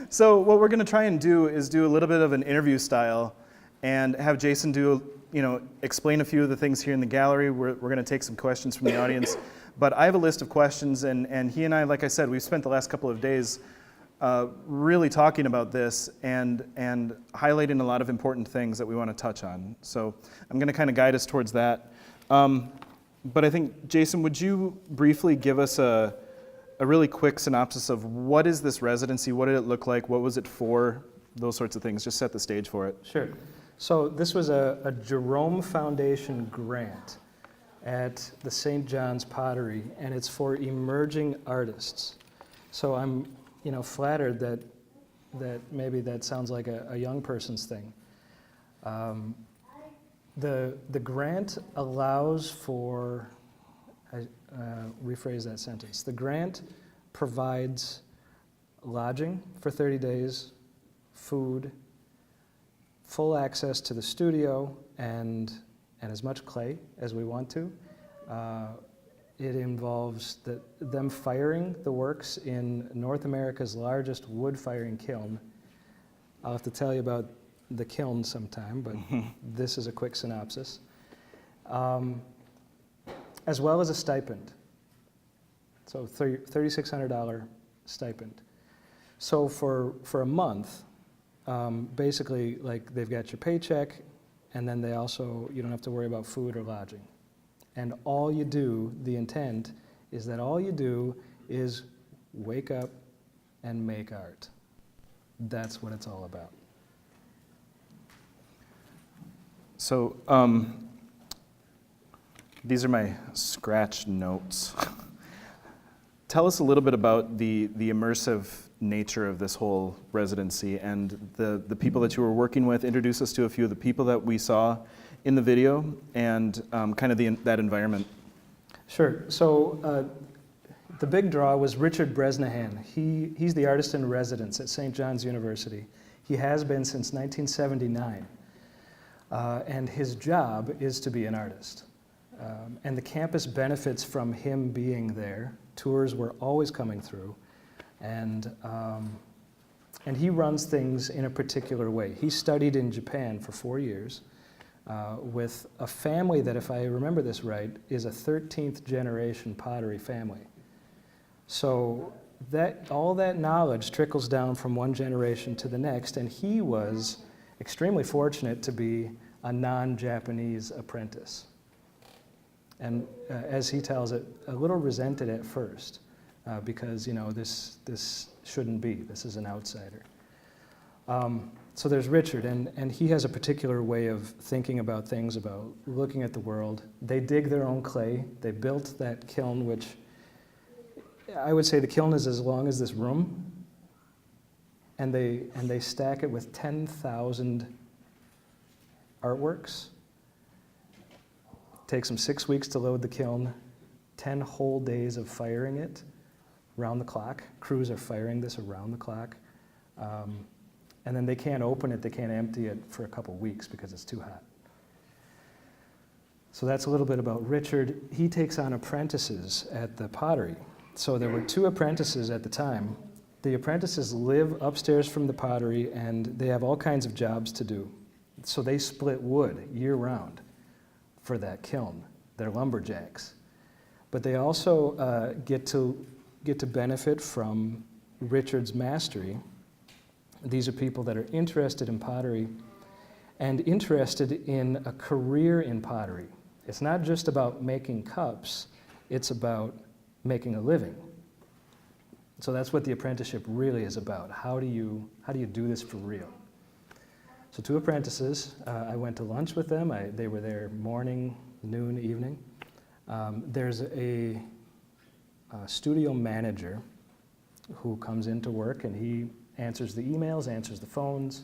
So what we're going to try and do is do a little bit of an interview style and have Jason explain a few of the things here in the gallery. We're going to take some questions from the audience. But I have a list of questions, and he and I, like I said, we've spent the last couple of days really talking about this and highlighting a lot of important things that we want to touch on. So I'm going to kind of guide us towards that. But I think, Jason, would you briefly give us a really quick synopsis of what is this residency? What did it look like? What was it for? Those sorts of things. Just set the stage for it. Sure. So this was a Jerome Foundation grant at the St. John's Pottery, and it's for emerging artists. So I'm, flattered that maybe that sounds like a young person's thing. The grant allows for, rephrase that sentence. The grant provides lodging for 30 days, food, full access to the studio, and as much clay as we want to. It involves them firing the works in North America's largest wood firing kiln. I'll have to tell you about the kiln sometime, but this is a quick synopsis. As well as a stipend. So $3,600 stipend. So for a month, basically, like, they've got your paycheck, and then you don't have to worry about food or lodging. And all you do, the intent is that all you do is wake up and make art. That's what it's all about. So these are my scratch notes. Tell us a little bit about the immersive nature of this whole residency and the people that you were working with. Introduce us to a few of the people that we saw in the video and kind of that environment. Sure. So the big draw was Richard Bresnahan. He's the artist in residence at St. John's University. He has been since 1979. And his job is to be an artist. And the campus benefits from him being there. Tours were always coming through. And he runs things in a particular way. He studied in Japan for 4 years with a family that, if I remember this right, is a 13th generation pottery family. So all that knowledge trickles down from one generation to the next, and he was extremely fortunate to be a non-Japanese apprentice. And as he tells it, a little resented at first because, this shouldn't be. This is an outsider. So there's Richard, and he has a particular way of thinking about things, about looking at the world. They dig their own clay. They built that kiln, which I would say the kiln is as long as this room, and they stack it with 10,000 artworks. It takes them 6 weeks to load the kiln, 10 whole days of firing it around the clock. Crews are firing this around the clock. And then they can't open it, they can't empty it for a couple weeks because it's too hot. So that's a little bit about Richard. He takes on apprentices at the Pottery. So there were 2 apprentices at the time. The apprentices live upstairs from the Pottery, and they have all kinds of jobs to do. So they split wood year-round for that kiln. They're lumberjacks. But they also get to benefit from Richard's mastery. These are people that are interested in pottery and interested in a career in pottery. It's not just about making cups, it's about making a living. So that's what the apprenticeship really is about. How do you do this for real? So 2 apprentices, I went to lunch with them. They were there morning, noon, evening. There's a studio manager who comes into work, and he answers the emails, answers the phones,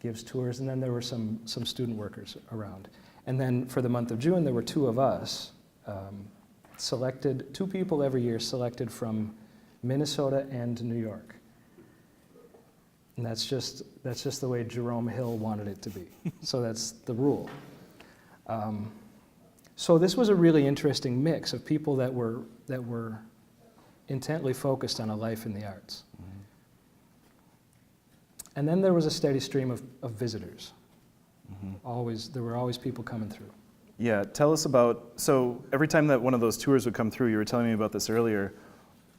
gives tours, and then there were some student workers around. And then for the month of June, there were 2 of us, selected, 2 people every year selected from Minnesota and New York. And that's just the way Jerome Hill wanted it to be. So that's the rule. So this was a really interesting mix of people that were intently focused on a life in the arts. And then there was a steady stream of visitors. There were always people coming through. Yeah, tell us about, so every time that one of those tours would come through, you were telling me about this earlier,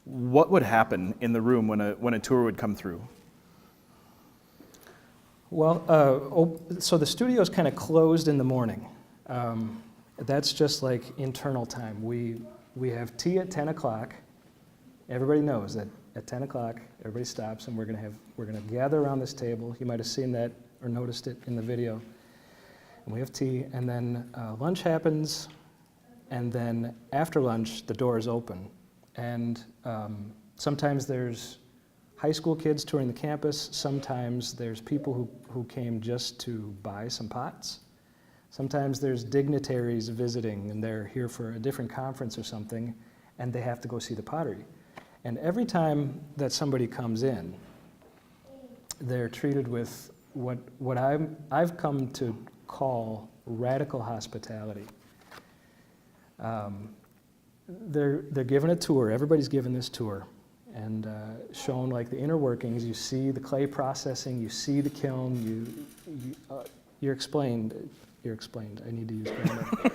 what would happen in the room when a tour would come through? Well, so the studio's kind of closed in the morning. That's just like internal time. We have tea at 10 o'clock. Everybody knows that at 10 o'clock, everybody stops and we're gonna gather around this table. You might have seen that or noticed it in the video. And we have tea, and then lunch happens, and then after lunch, the doors open. And sometimes there's high school kids touring the campus. Sometimes there's people who came just to buy some pots. Sometimes there's dignitaries visiting, and they're here for a different conference or something, and they have to go see the pottery. And every time that somebody comes in, they're treated with what I've come to call radical hospitality. They're given a tour. Everybody's given this tour, and shown like the inner workings. You see the clay processing. You see the kiln. You're explained. You're explained. I need to use grammar.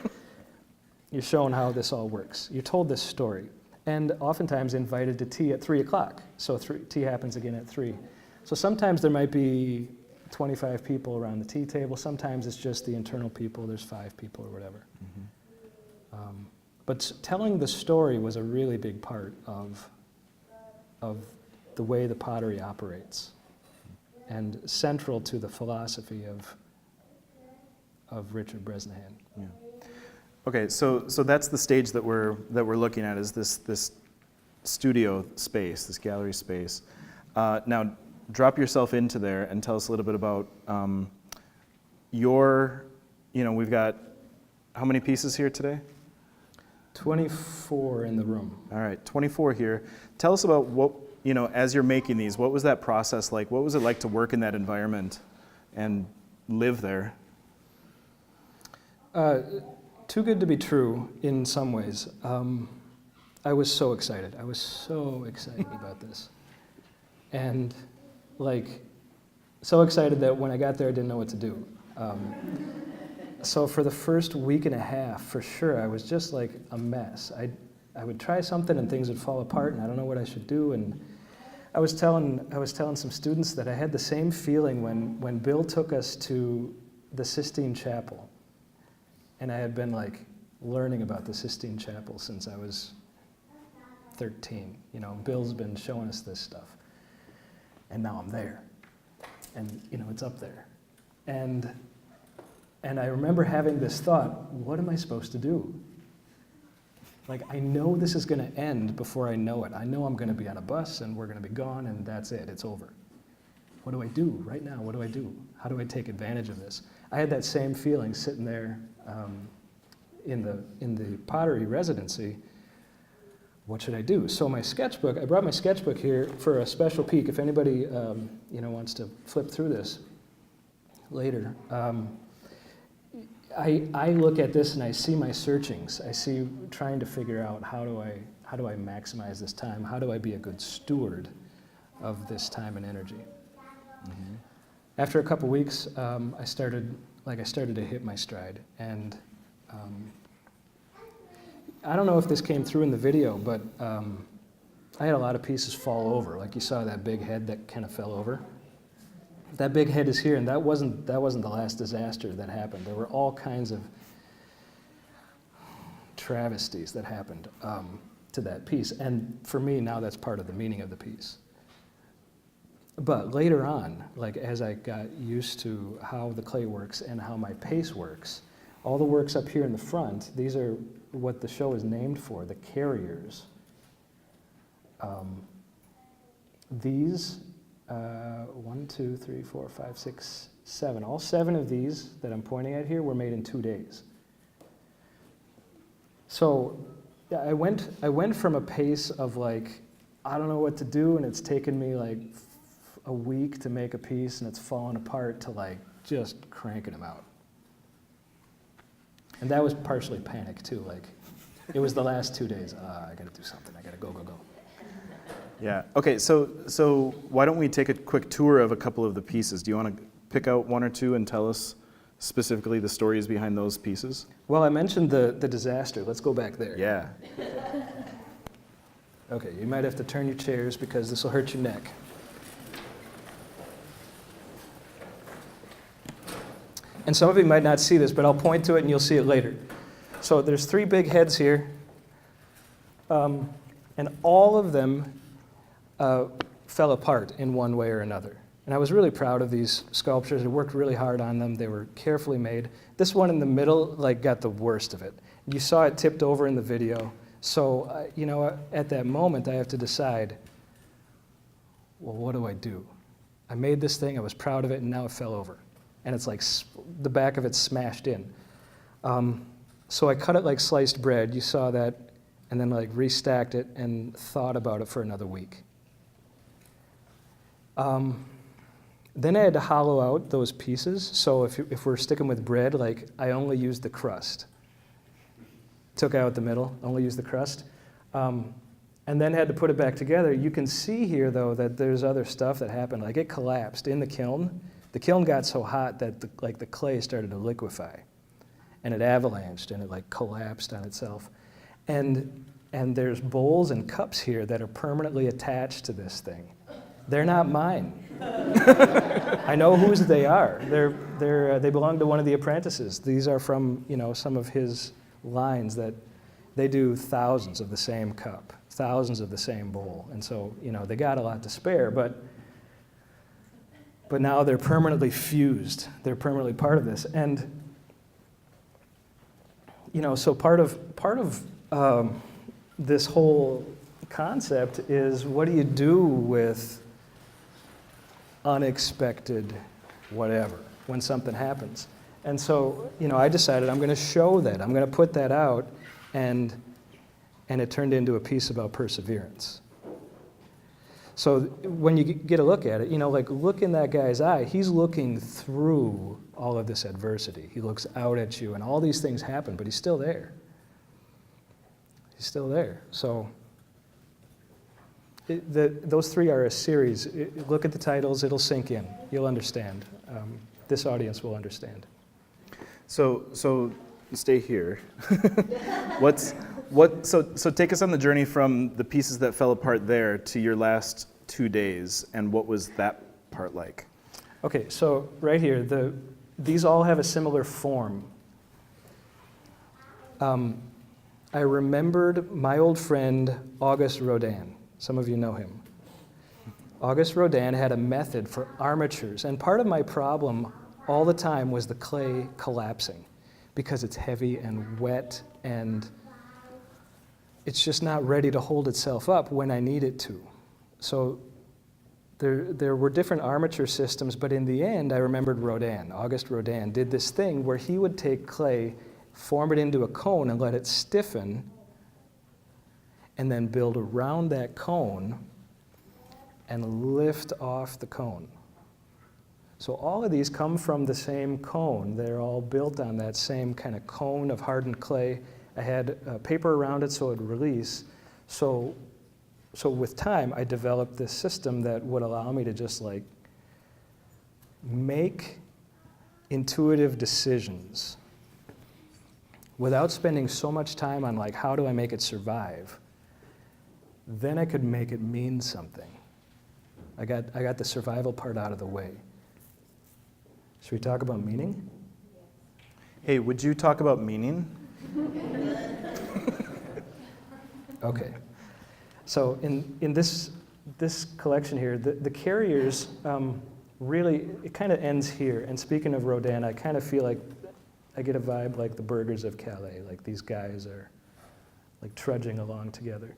You're shown how this all works. You're told this story, and oftentimes invited to tea at 3 o'clock. So tea happens again at 3. So sometimes there might be 25 people around the tea table. Sometimes it's just the internal people. There's 5 people or whatever. But telling the story was a really big part of the way the pottery operates, and central to the philosophy of Richard Bresnahan. Yeah. Okay, so that's the stage that we're looking at, is this studio space, this gallery space. Now, drop yourself into there and tell us a little bit about we've got how many pieces here today? 24 in the room. All right, 24 here. Tell us about what, as you're making these, what was that process like? What was it like to work in that environment and live there? Too good to be true in some ways. I was so excited. I was so excited about this. And so excited that when I got there, I didn't know what to do. So for the first week and a half, for sure, I was just like a mess. I would try something and things would fall apart, and I don't know what I should do. And I was telling some students that I had the same feeling when Bill took us to the Sistine Chapel. And I had been learning about the Sistine Chapel since I was 13. Bill's been showing us this stuff. And now I'm there. And, it's up there. And I remember having this thought, what am I supposed to do? I know this is going to end before I know it. I know I'm going to be on a bus and we're going to be gone and that's it. It's over. What do I do right now? What do I do? How do I take advantage of this? I had that same feeling sitting there in the pottery residency. What should I do? So my sketchbook, I brought my sketchbook here for a special peek. If anybody wants to flip through this later. I look at this and I see my searchings. I see trying to figure out how do I maximize this time? How do I be a good steward of this time and energy? Mm-hmm. After a couple weeks, I started to hit my stride, and I don't know if this came through in the video, but I had a lot of pieces fall over. Like you saw that big head that kind of fell over. That big head is here, and that wasn't the last disaster that happened. There were all kinds of travesties that happened to that piece, and for me now that's part of the meaning of the piece. But later on, as I got used to how the clay works and how my pace works, all the works up here in the front, these are what the show is named for, the carriers. These, 1, 2, 3, 4, 5, 6, 7, all 7 of these that I'm pointing at here were made in 2 days. So yeah, I went from a pace of I don't know what to do, and it's taken me a week to make a piece, and it's fallen apart, to just cranking them out. And that was partially panic too. It was the last 2 days. I gotta do something. I gotta go. Yeah. Okay, so why don't we take a quick tour of a couple of the pieces? Do you want to pick out one or two and tell us specifically the stories behind those pieces? Well, I mentioned the disaster. Let's go back there. Yeah. Okay, you might have to turn your chairs because this will hurt your neck. And some of you might not see this, but I'll point to it and you'll see it later. So there's 3 big heads here, and all of them fell apart in one way or another. And I was really proud of these sculptures. I worked really hard on them. They were carefully made. This one in the middle, got the worst of it. You saw it tipped over in the video. So, at that moment, I have to decide, well, what do I do? I made this thing, I was proud of it, and now it fell over. And it's like the back of it's smashed in. So I cut it like sliced bread. You saw that, and then restacked it and thought about it for another week. Then I had to hollow out those pieces. So if we're sticking with bread, I only used the crust. Took out the middle, only used the crust. And then had to put it back together. You can see here, though, that there's other stuff that happened. It collapsed in the kiln. The kiln got so hot that the clay started to liquefy. And it avalanched, and it collapsed on itself. And there's bowls and cups here that are permanently attached to this thing. They're not mine. I know whose they are. They belong to one of the apprentices. These are from some of his lines that they do thousands of the same cup, thousands of the same bowl, and so they got a lot to spare. But now they're permanently fused. They're permanently part of this, and so part of this whole concept is, what do you do with unexpected whatever when something happens? And so, I decided I'm going to show that. I'm going to put that out, and it turned into a piece about perseverance. So when you get a look at it, look in that guy's eye. He's looking through all of this adversity. He looks out at you, and all these things happen, but he's still there. He's still there. So those 3 are a series. Look at the titles. It'll sink in. You'll understand. This audience will understand. So stay here. So take us on the journey from the pieces that fell apart there to your last 2 days, and what was that part like? Okay, so right here, these all have a similar form. I remembered my old friend Auguste Rodin. Some of you know him. Auguste Rodin had a method for armatures, and part of my problem all the time was the clay collapsing because it's heavy and wet, and it's just not ready to hold itself up when I need it to. So there were different armature systems, but in the end, I remembered Rodin. Auguste Rodin did this thing where he would take clay, form it into a cone, and let it stiffen, and then build around that cone and lift off the cone. So all of these come from the same cone. They're all built on that same kind of cone of hardened clay. I had paper around it so it would release. So with time, I developed this system that would allow me to just make intuitive decisions without spending so much time on how do I make it survive. Then I could make it mean something. I got the survival part out of the way. Should we talk about meaning? Hey, would you talk about meaning? Okay. So in this collection here, the carriers really, it kind of ends here. And speaking of Rodin, I kind of feel like I get a vibe like the Burghers of Calais, like these guys are trudging along together.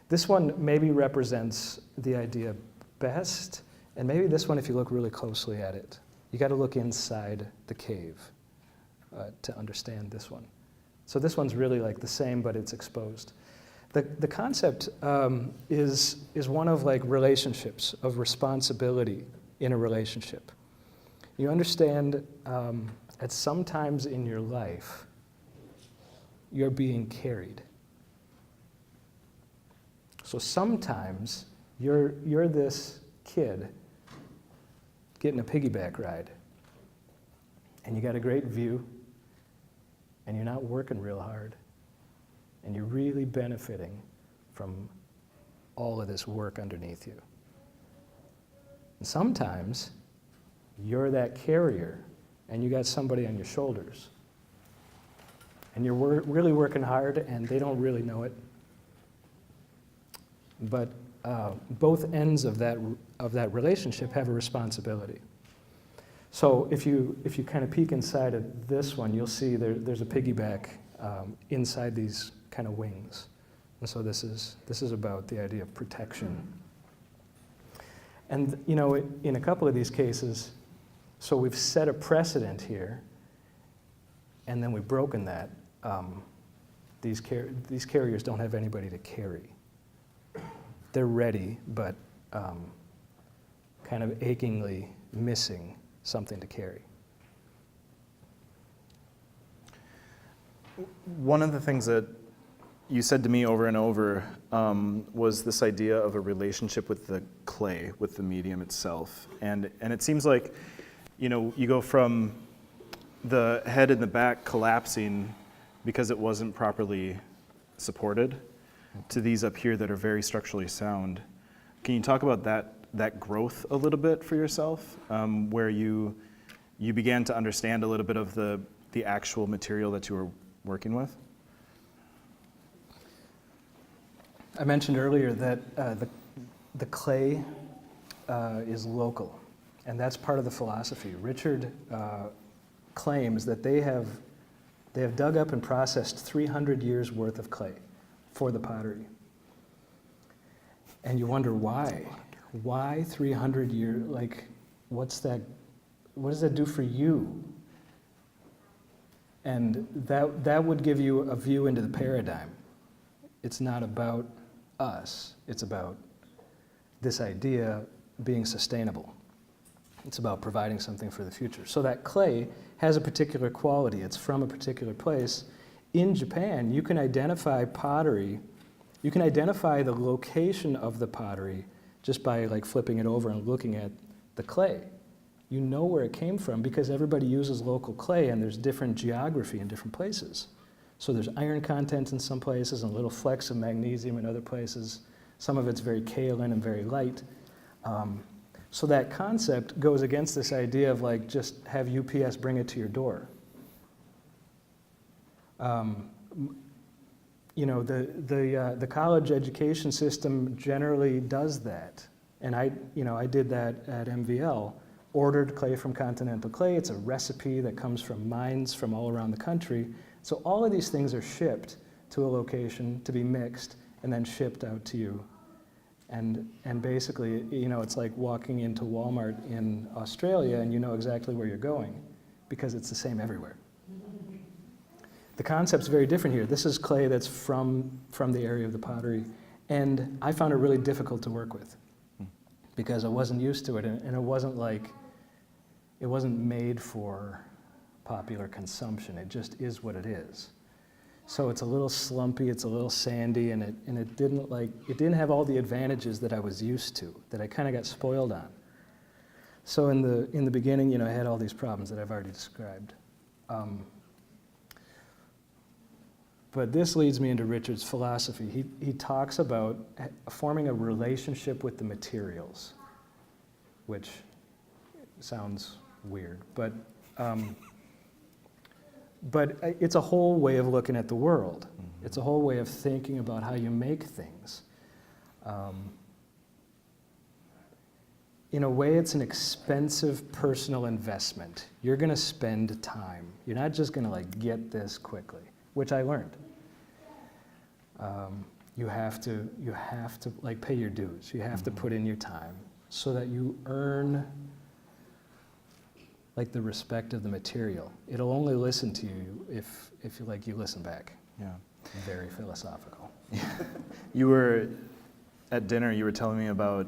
This one maybe represents the idea best, and maybe this one, if you look really closely at it, you got to look inside the cave to understand this one. So this one's really the same, but it's exposed. The concept is one of relationships, of responsibility in a relationship. You understand at some times in your life, you're being carried. So sometimes you're this kid getting a piggyback ride, and you got a great view, and you're not working real hard, and you're really benefiting from all of this work underneath you. And sometimes you're that carrier, and you got somebody on your shoulders, and you're really working hard, and they don't really know it. But both ends of that relationship have a responsibility. So if you kind of peek inside of this one, you'll see there's a piggyback inside these kind of wings. And so this is about the idea of protection. And you know, in a couple of these cases, so we've set a precedent here, and then we've broken that. These carriers don't have anybody to carry. They're ready, but kind of achingly missing something to carry. One of the things that you said to me over and over was this idea of a relationship with the clay, with the medium itself. And it seems like, you know, you go from the head and the back collapsing because it wasn't properly supported to these up here that are very structurally sound. Can you talk about that growth a little bit for yourself, where you began to understand a little bit of the actual material that you were working with? I mentioned earlier that the clay is local, and that's part of the philosophy. Richard claims that they have dug up and processed 300 years worth of clay for the pottery. And you wonder why? Why 300 years? Like, what does that do for you? And that would give you a view into the paradigm. It's not about us. It's about this idea being sustainable. It's about providing something for the future. So that clay has a particular quality. It's from a particular place. In Japan, you can identify pottery. You can identify the location of the pottery just by like flipping it over and looking at the clay. You know where it came from because everybody uses local clay, and there's different geography in different places. So there's iron content in some places and little flecks of magnesium in other places. Some of it's very kaolin and very light. So that concept goes against this idea of like just have UPS bring it to your door. You know, the college education system generally does that, and I did that at MVL. Ordered clay from Continental Clay. It's a recipe that comes from mines from all around the country. So all of these things are shipped to a location to be mixed and then shipped out to you. And basically, you know, it's like walking into Walmart in Australia and you know exactly where you're going because it's the same everywhere. The concept's very different here. This is clay that's from the area of the pottery, and I found it really difficult to work with because I wasn't used to it, and it wasn't made for popular consumption. It just is what it is. So it's a little slumpy, it's a little sandy, and it didn't have all the advantages that I was used to, that I kind of got spoiled on. So in the beginning, you know, I had all these problems that I've already described. But this leads me into Richard's philosophy. He talks about forming a relationship with the materials, which sounds weird, but it's a whole way of looking at the world. Mm-hmm. It's a whole way of thinking about how you make things. In a way, it's an expensive personal investment. You're going to spend time. You're not just going to like get this quickly, which I learned. You have to like pay your dues. You have to put in your time so that you earn like the respect of the material. It'll only listen to you if you listen back. Yeah. Very philosophical. You were at dinner. You were telling me about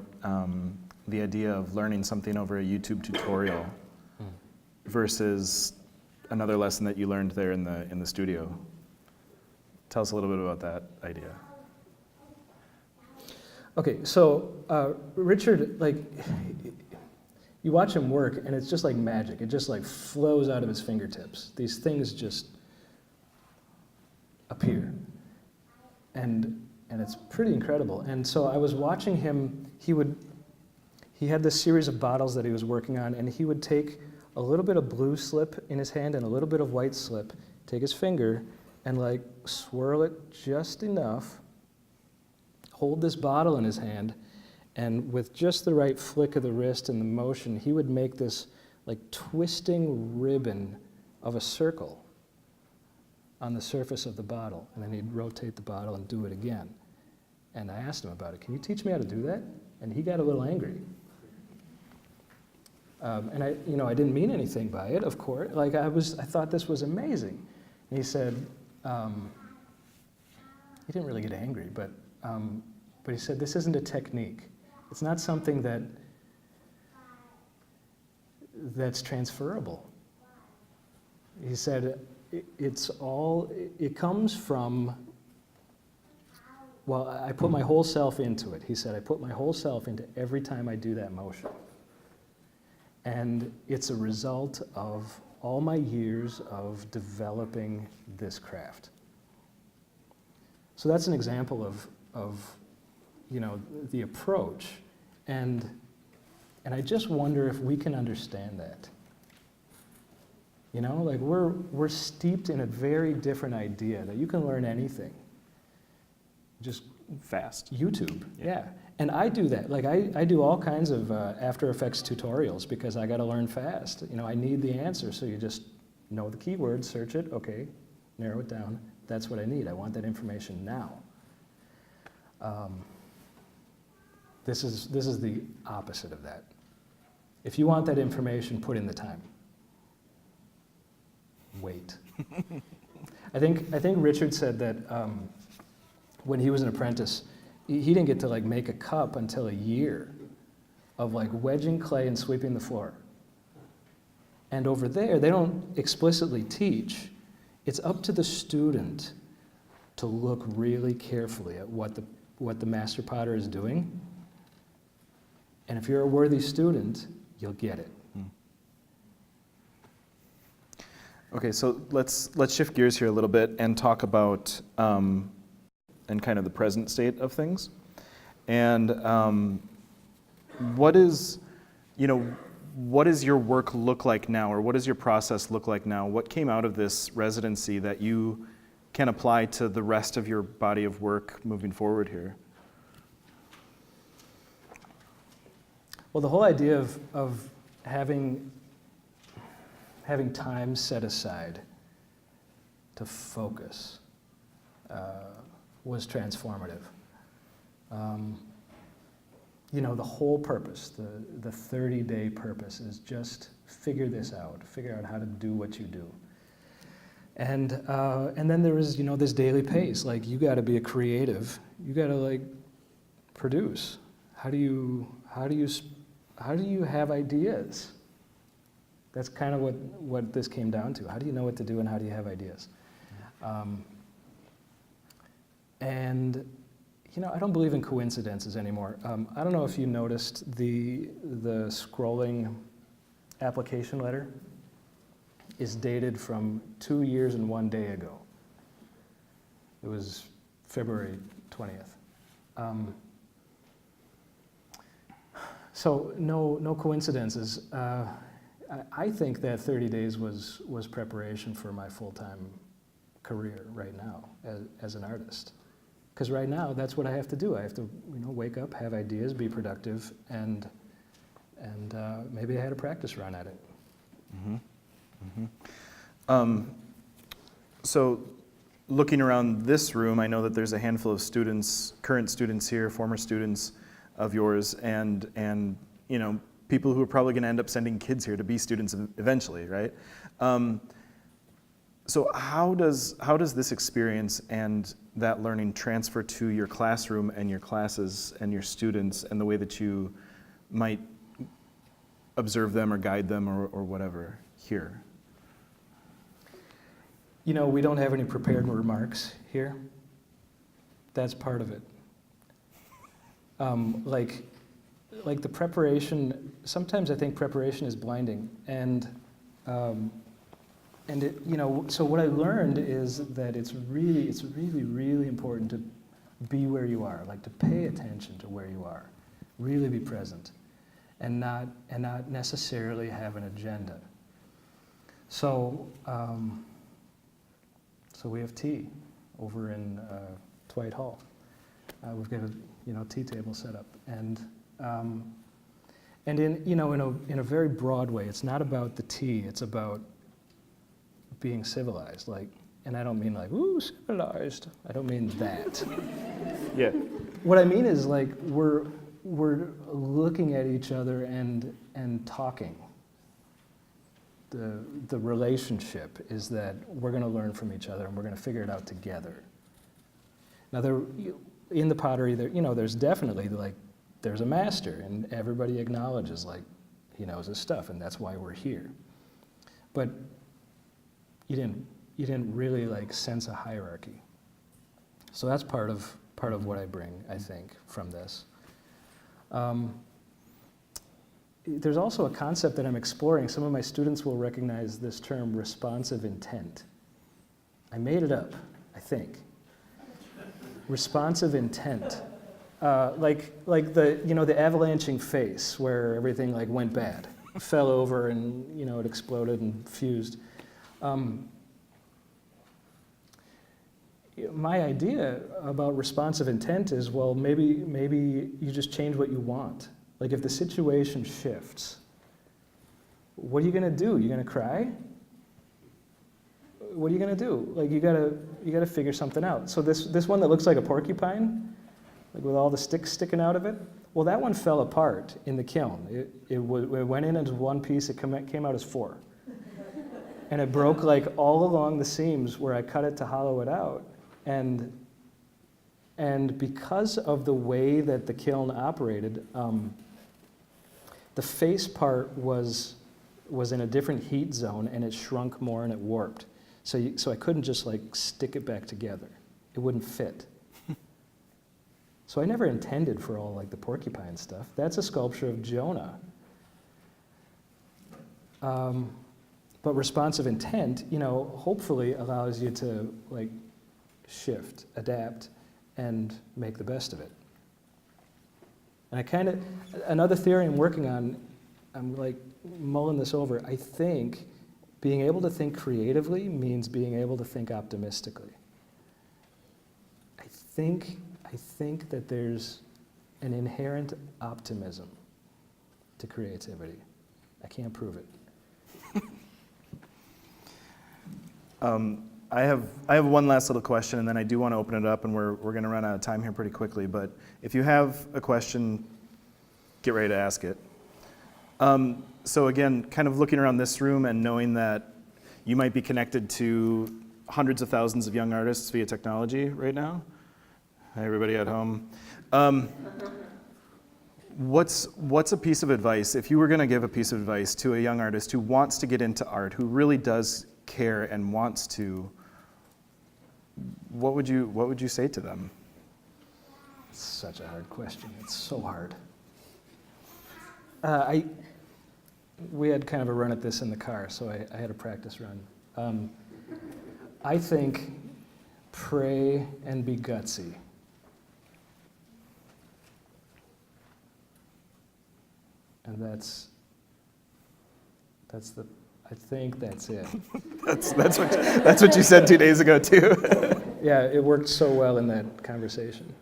the idea of learning something over a YouTube tutorial versus another lesson that you learned there in the studio. Tell us a little bit about that idea. Okay, so Richard, like, you watch him work, and it's just like magic. It just like flows out of his fingertips. These things just appear, and it's pretty incredible. And so I was watching him. He had this series of bottles that he was working on, and he would take a little bit of blue slip in his hand and a little bit of white slip, take his finger, and like swirl it just enough, hold this bottle in his hand, and with just the right flick of the wrist and the motion, he would make this like twisting ribbon of a circle on the surface of the bottle. And then he'd rotate the bottle and do it again. And I asked him about it. Can you teach me how to do that? And he got a little angry. And I didn't mean anything by it, of course. Like I thought this was amazing. And he said, he didn't really get angry, but he said, this isn't a technique. It's not something that's transferable. He said, it comes from, well, I put my whole self into it. He said, I put my whole self into every time I do that motion. And it's a result of all my years of developing this craft. So that's an example of the approach. And I just wonder if we can understand that. Like we're steeped in a very different idea that you can learn anything. Just Fast. YouTube, yeah. And I do that. Like I do all kinds of After Effects tutorials because I got to learn fast. I need the answer, so you just know the keyword, search it, okay, narrow it down. That's what I need. I want that information now. This is the opposite of that. If you want that information, put in the time. Wait. I think Richard said that when he was an apprentice, he didn't get to like make a cup until a year of like wedging clay and sweeping the floor. And over there, they don't explicitly teach. It's up to the student to look really carefully at what the master potter is doing. And if you're a worthy student, you'll get it. Okay, so let's shift gears here a little bit and talk about and kind of the present state of things. And what is your work look like now, or what does your process look like now? What came out of this residency that you can apply to the rest of your body of work moving forward here? Well, the whole idea of having time set aside to focus was transformative. The whole purpose, the 30-day purpose is just figure this out, figure out how to do what you do. And then there is, this daily pace. Like, you got to be a creative. You got to like produce. How do you have ideas? That's kind of what this came down to. How do you know what to do, and how do you have ideas? I don't believe in coincidences anymore. I don't know if you noticed the scrolling application letter is dated from 2 years and 1 day ago. It was February 20th. So no coincidences. I think that 30 days was preparation for my full-time career right now as an artist. Because right now, that's what I have to do. I have to, wake up, have ideas, be productive, and maybe I had a practice run at it. Mm-hmm. Mm-hmm. So, looking around this room, I know that there's a handful of students, current students here, former students of yours, and people who are probably going to end up sending kids here to be students eventually, right? So how does this experience and that learning transfer to your classroom and your classes and your students and the way that you might observe them or guide them or whatever here? We don't have any prepared remarks here. That's part of it. Like the preparation, sometimes I think preparation is blinding. And it, so what I learned is that it's really, really important to be where you are, like to pay attention to where you are, really be present, and not necessarily have an agenda. So, so we have tea over in Dwight Hall. We've got a tea table set up, and in a very broad way, it's not about the tea. It's about being civilized, and I don't mean like, ooh, civilized. I don't mean that. Yeah. What I mean is like we're looking at each other and talking. The relationship is that we're going to learn from each other and we're going to figure it out together. Now, in the pottery, there's definitely there's a master, and everybody acknowledges he knows his stuff, and that's why we're here. But you didn't really sense a hierarchy. So that's part of what I bring, I think, from this. There's also a concept that I'm exploring. Some of my students will recognize this term, responsive intent. I made it up, I think. Responsive intent. Like the avalanching face where everything went bad, fell over and it exploded and fused. My idea about responsive intent is, well, maybe you just change what you want. Like if the situation shifts, what are you going to do? You going to cry? What are you going to do? You gotta figure something out. So this one that looks like a porcupine, with all the sticks sticking out of it, well, that one fell apart in the kiln. It went in as one piece. It came out as four, and it broke all along the seams where I cut it to hollow it out. And because of the way that the kiln operated, the face part was in a different heat zone, and it shrunk more and it warped. So I couldn't just stick it back together. It wouldn't fit. So I never intended for all the porcupine stuff. That's a sculpture of Jonah. But responsive intent, hopefully allows you to shift, adapt, and make the best of it. And another theory I'm working on, I'm mulling this over. I think being able to think creatively means being able to think optimistically. I think that there's an inherent optimism to creativity. I can't prove it. I have one last little question, and then I do want to open it up, and we're going to run out of time here pretty quickly. But if you have a question, get ready to ask it. So again, kind of looking around this room and knowing that you might be connected to hundreds of thousands of young artists via technology right now. Hi, everybody at home. What's a piece of advice, if you were going to give a piece of advice to a young artist who wants to get into art, who really does care and wants to, what would you say to them? It's such a hard question. It's so hard. We had kind of a run at this in the car, so I had a practice run. I think pray and be gutsy. And I think that's it. that's what you said 2 days ago too. Yeah, it worked so well in that conversation.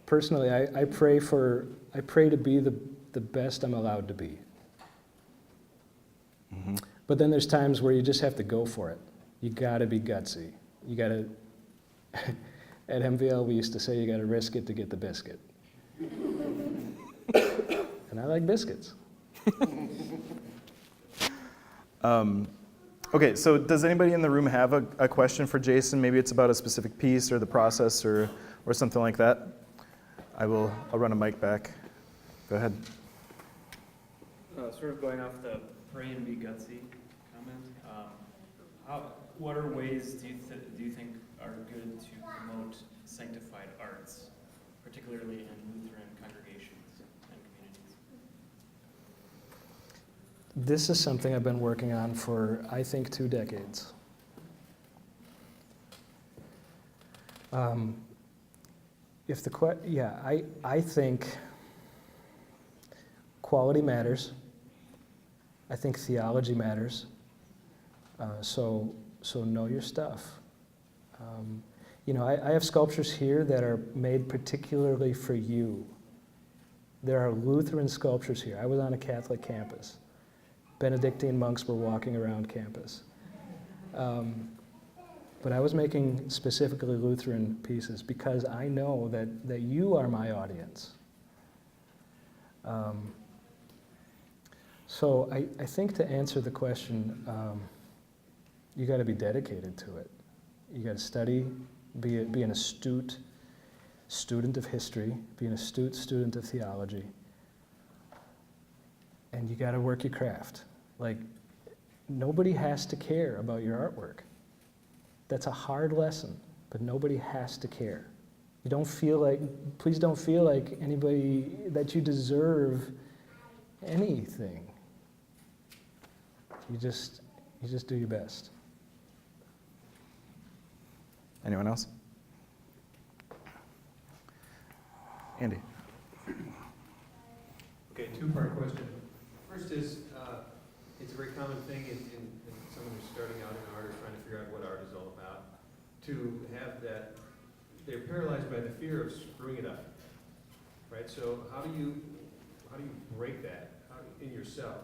Personally, I pray to be the best I'm allowed to be. Mm-hmm. But then there's times where you just have to go for it. You gotta be gutsy. You gotta, at MVL we used to say you gotta risk it to get the biscuit. And I like biscuits. Okay, so does anybody in the room have a question for Jason? Maybe it's about a specific piece or the process or something like that. I'll run a mic back. Go ahead. Sort of going off the pray and be gutsy comment, what are ways do you think are good to promote sanctified arts, particularly in Lutheran congregations and communities? This is something I've been working on for, I think, 2 decades. I think quality matters. I think theology matters. So know your stuff. I have sculptures here that are made particularly for you. There are Lutheran sculptures here. I was on a Catholic campus. Benedictine monks were walking around campus. But I was making specifically Lutheran pieces because I know that you are my audience. So I think to answer the question, you got to be dedicated to it. You got to study, be an astute student of history, be an astute student of theology, and you got to work your craft. Like, nobody has to care about your artwork. That's a hard lesson, but nobody has to care. Please don't feel like anybody, that you deserve anything. You just do your best. Anyone else? Andy. Okay, 2-part question. First is, it's a very common thing in someone who's starting out in art or trying to figure out what art is all about, to have that, they're paralyzed by the fear of screwing it up, right? So how do you break that in yourself?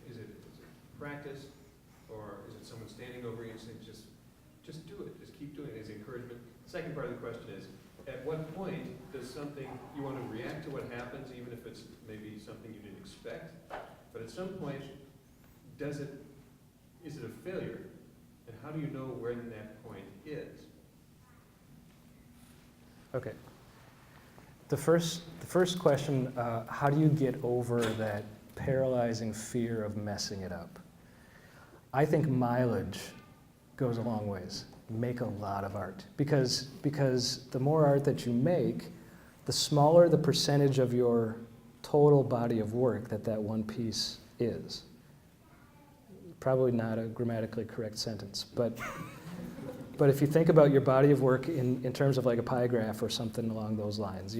Is it practice, or is it someone standing over you and saying, just do it, just keep doing it as encouragement? Second part of the question is, at what point does something, you want to react to what happens, even if it's maybe something you didn't expect, but at some point, is it a failure? And how do you know when that point is? Okay. The first question, how do you get over that paralyzing fear of messing it up? I think mileage goes a long ways. Make a lot of art. Because the more art that you make, the smaller the percentage of your total body of work that one piece is. Probably not a grammatically correct sentence, but if you think about your body of work in terms of like a pie graph or something along those lines,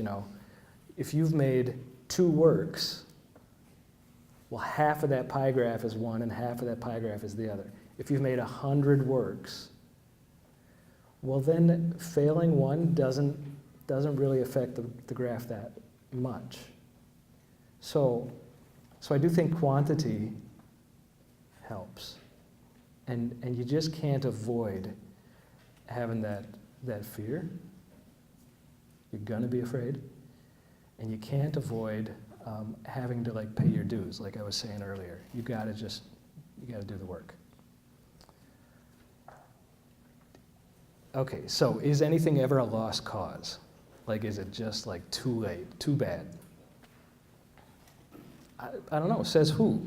if you've made 2 works, well, half of that pie graph is one and half of that pie graph is the other. If you've made 100 works, well, then failing one doesn't really affect the graph that much. So I do think quantity helps, and you just can't avoid having that fear. You're gonna be afraid, and you can't avoid having to pay your dues, like I was saying earlier. You gotta do the work. Okay, so is anything ever a lost cause? Is it just too late, too bad? I don't know, says who?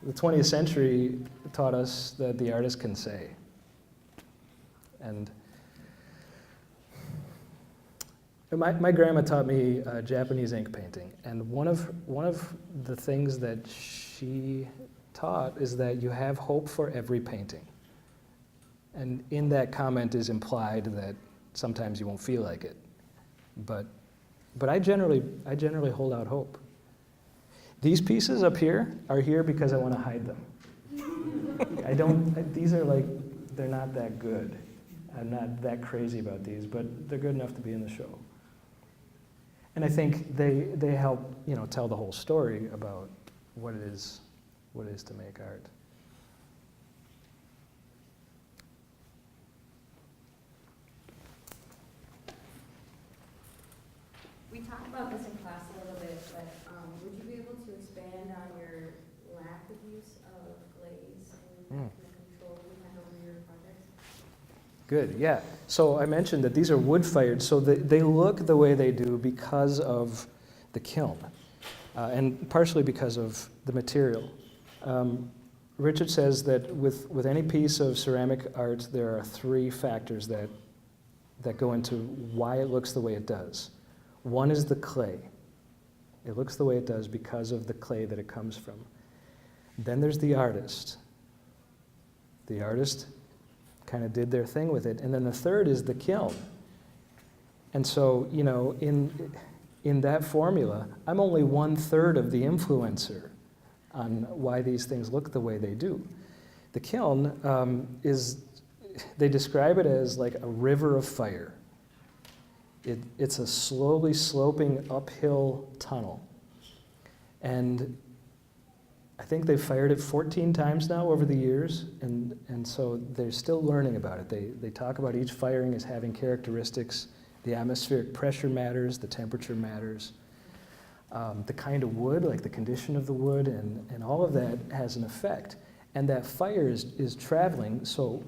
The 20th century taught us that the artist can say. And my grandma taught me Japanese ink painting, and one of the things that she taught is that you have hope for every painting. And in that comment is implied that sometimes you won't feel like it. But I generally hold out hope. These pieces up here are here because I want to hide them. These are they're not that good. I'm not that crazy about these, but they're good enough to be in the show. And I think they help, tell the whole story about what it is to make art. We talked about this in class a little bit, but would you be able to expand on your lack of use of glaze and the control you had over your projects? Good, yeah. So I mentioned that these are wood-fired, so they look the way they do because of the kiln, and partially because of the material. Richard says that with any piece of ceramic art, there are 3 factors that that go into why it looks the way it does. One is the clay. It looks the way it does because of the clay that it comes from. Then there's the artist. The artist kind of did their thing with it. And then the third is the kiln. And so, you know, in that formula, I'm only 1/3 of the influencer on why these things look the way they do. The kiln they describe it as like a river of fire. It's a slowly sloping uphill tunnel. And I think they've fired it 14 times now over the years, and so they're still learning about it. They talk about each firing as having characteristics. The atmospheric pressure matters, the temperature matters, the kind of wood, like the condition of the wood, and all of that has an effect. And that fire is traveling, so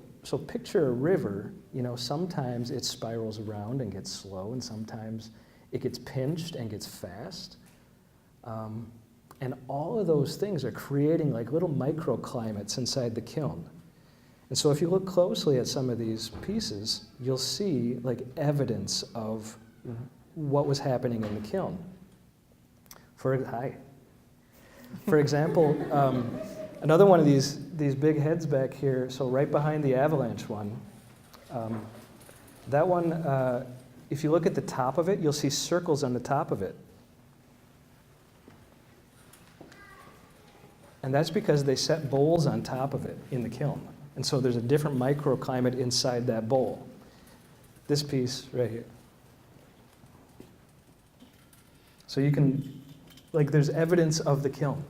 picture a river, you know, sometimes it spirals around and gets slow, and sometimes it gets pinched and gets fast. And all of those things are creating like little microclimates inside the kiln. And so if you look closely at some of these pieces, you'll see like evidence of what was happening in the kiln. For example, another one of these big heads back here, so right behind the avalanche one, that one, if you look at the top of it, you'll see circles on the top of it. And that's because they set bowls on top of it in the kiln. And so there's a different microclimate inside that bowl. This piece right here. So you can, like, there's evidence of the kiln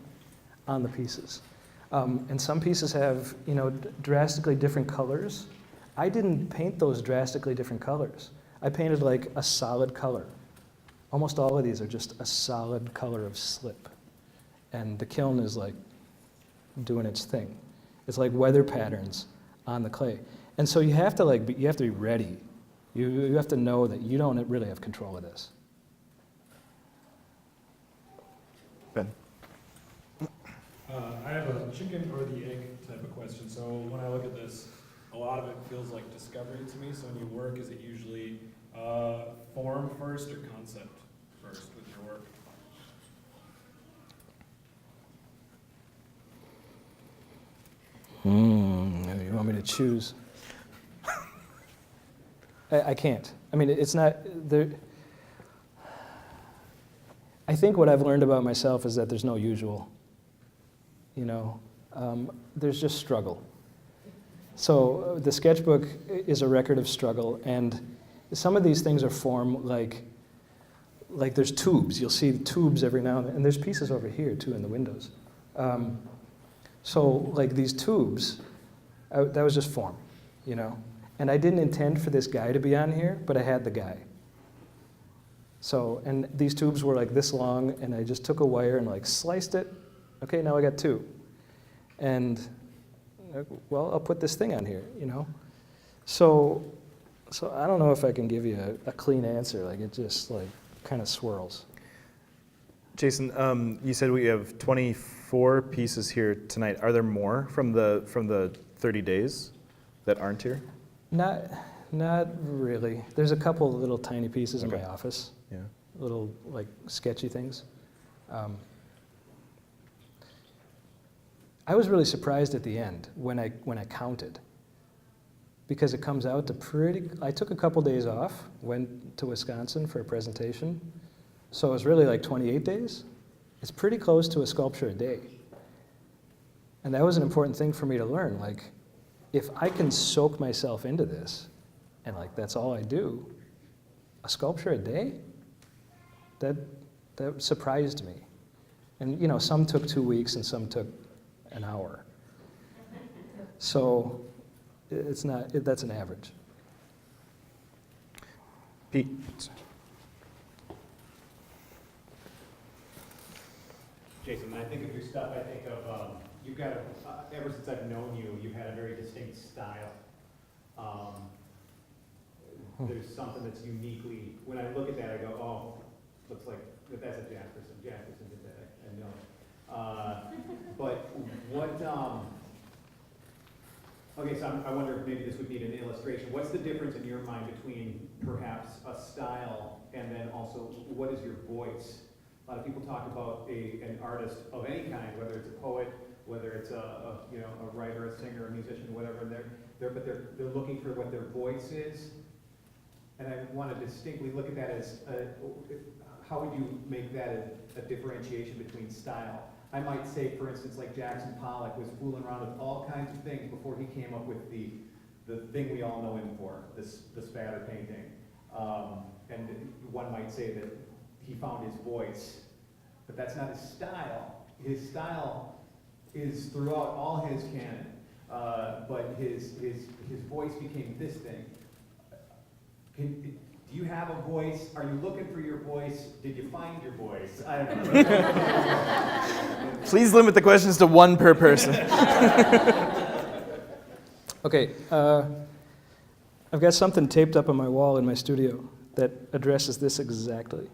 on the pieces. And some pieces have, you know, drastically different colors. I didn't paint those drastically different colors. I painted like a solid color. Almost all of these are just a solid color of slip. And the kiln is like doing its thing. It's like weather patterns on the clay. And so you have to you have to be ready. You have to know that you don't really have control of this. Ben. I have a chicken or the egg type of question. So when I look at this, a lot of it feels like discovery to me. So when you work, is it usually form first or concept first with your work? You want me to choose? I can't. I mean, it's not there. I think what I've learned about myself is that there's no usual. You know, there's just struggle. So the sketchbook is a record of struggle, and some of these things are form like there's tubes. You'll see tubes every now and then, and there's pieces over here too in the windows. So like these tubes, that was just form, you know. And I didn't intend for this guy to be on here, but I had the guy. So, and these tubes were like this long, and I just took a wire and like sliced it. Okay, now I got two. And, well, I'll put this thing on here, you know. So I don't know if I can give you a clean answer. Like it just like kind of swirls. Jason, you said we have 24 pieces here tonight. Are there more from the 30 days that aren't here? Not really. There's a couple of little tiny pieces in my office. Yeah. Little like sketchy things. I was really surprised at the end when I counted, because it comes out to pretty. I took a couple days off, went to Wisconsin for a presentation, so it was really like 28 days. It's pretty close to a sculpture a day, and that was an important thing for me to learn. Like, if I can soak myself into this, and like that's all I do, a sculpture a day, that surprised me. And you know, some took 2 weeks and some took an hour. So it's not, that's an average. Pete. Jason, when I think of your stuff, I think of, you've got, ever since I've known you, you've had a very distinct style. There's something that's uniquely, when I look at that, I go, oh, looks like, that's a Jasperson. Jasperson did that, I know. But what, okay, so I wonder if maybe this would need an illustration. What's the difference in your mind between perhaps a style, and then also what is your voice? A lot of people talk about an artist of any kind, whether it's a poet, whether it's a writer, a singer, a musician, whatever. They're looking for what their voice is, and I want to distinctly look at that as how would you make that a differentiation between style? I might say, for instance, like Jackson Pollock was fooling around with all kinds of things before he came up with the thing we all know him for, the spatter painting. And one might say that he found his voice, but that's not his style. His style is throughout all his canon, but his voice became this thing. Do you have a voice? Are you looking for your voice? Did you find your voice? I don't know. Please limit the questions to one per person. Okay, I've got something taped up on my wall in my studio that addresses this exactly.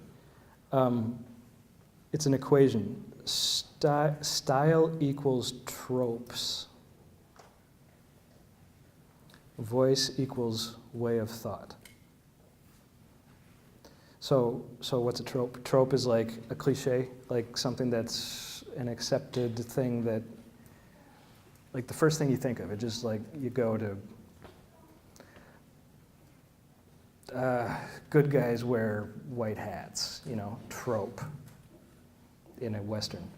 It's an equation. Style equals tropes. Voice equals way of thought. So what's a trope? Trope is like a cliche, like something that's an accepted thing that, like the first thing you think of. It just like you go to good guys wear white hats, trope in a Western.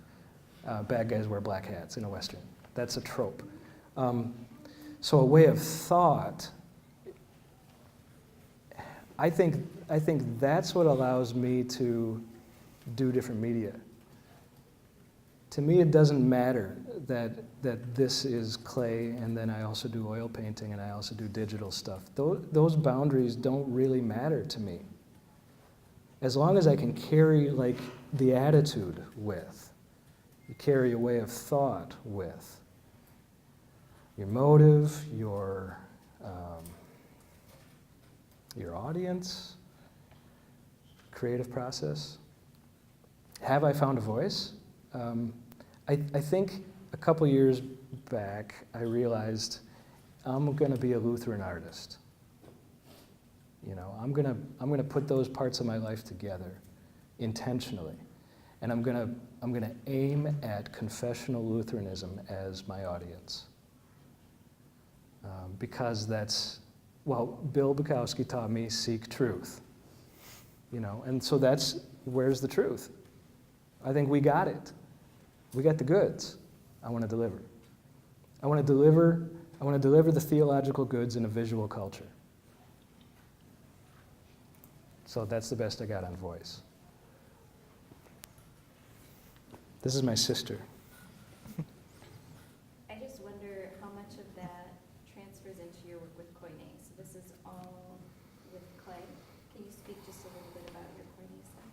Bad guys wear black hats in a Western. That's a trope. So a way of thought, I think that's what allows me to do different media. To me, it doesn't matter that this is clay, and then I also do oil painting, and I also do digital stuff. Those boundaries don't really matter to me. As long as I can carry like the attitude with, you carry a way of thought with, your motive, your audience, creative process. Have I found a voice? I think a couple years back, I realized I'm going to be a Lutheran artist. I'm going to put those parts of my life together intentionally, and I'm going to aim at confessional Lutheranism as my audience, because that's, well, Bill Bukowski taught me seek truth, and so where's the truth? I think we got it. We got the goods. I want to deliver. I want to deliver the theological goods in a visual culture. So that's the best I got on voice. This is my sister. I just wonder how much of that transfers into your work with Koine. So this is all with clay. Can you speak just a little bit about your Koine stuff?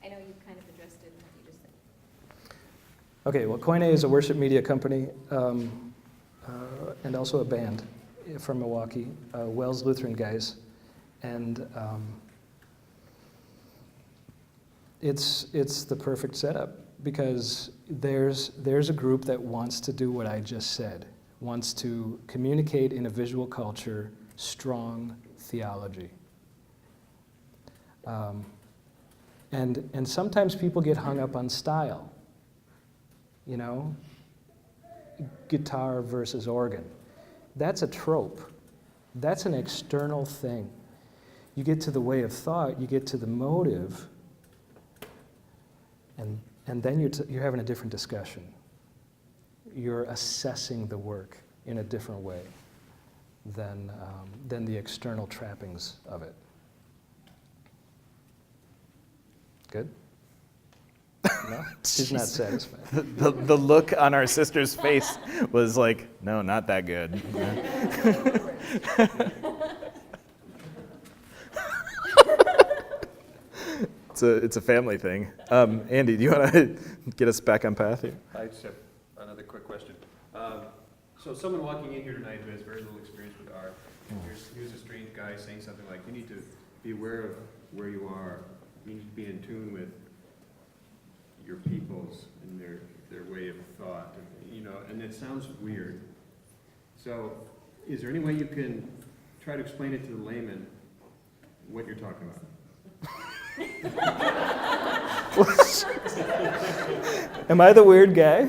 I know you kind of addressed it in what you just said. Okay, well, Koine is a worship media company and also a band from Milwaukee, Wells Lutheran guys. And it's the perfect setup because there's a group that wants to do what I just said, wants to communicate in a visual culture, strong theology. And sometimes people get hung up on style, guitar versus organ. That's a trope. That's an external thing. You get to the way of thought, you get to the motive, and then you're having a different discussion. You're assessing the work in a different way than the external trappings of it. Good? No? She's not satisfied. The look on our sister's face was like, no, not that good. It's a family thing. Andy, do you want to get us back on path here? I just have another quick question. So someone walking in here tonight who has very little experience with art, and here's a strange guy saying something like, you need to be aware of where you are. You need to be in tune with your peoples and their way of thought, and it sounds weird. So is there any way you can try to explain it to the layman what you're talking about. Am I the weird guy?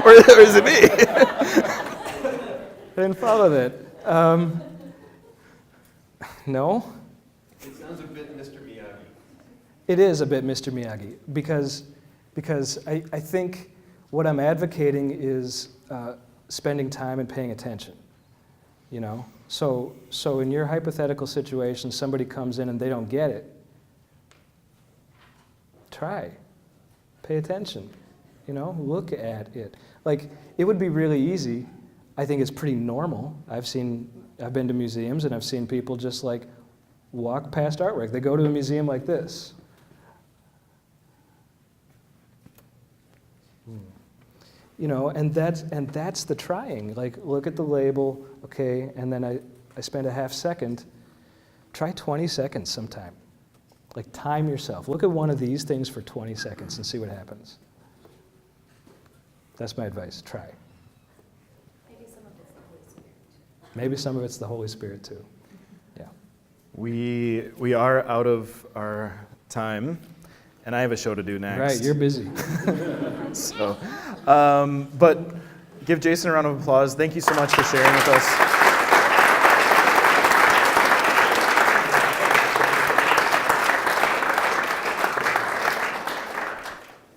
or is it me? I didn't follow that. No, It sounds a bit Mr. Miyagi. it is a bit Mr. Miyagi because I think what I'm advocating is spending time and paying attention. You know, so in your hypothetical situation, somebody comes in and they don't get it. Try, pay attention. You know, look at it. Like it would be really easy. I think it's pretty normal. I've been to museums and I've seen people just like walk past artwork. They go to a museum like this. You know, and that's the trying. Like, look at the label, okay, and then I spend a half second. Try 20 seconds sometime. Like, time yourself. Look at one of these things for 20 seconds and see what happens. That's my advice. Try. Maybe some of it's the Holy Spirit. Maybe some of it's the Holy Spirit too. Yeah. We are out of our time, and I have a show to do next. Right, you're busy. So, but give Jason a round of applause. Thank you so much for sharing with us.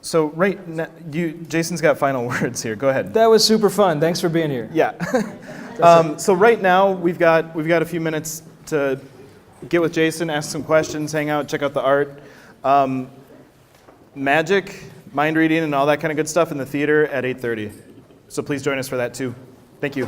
So right now, Jason's got final words here. Go ahead. That was super fun. Thanks for being here. Yeah. So right now we've got a few minutes to get with Jason, ask some questions, hang out, check out the art. Magic, mind reading, and all that kind of good stuff in the theater at 8:30. So please join us for that too. Thank you.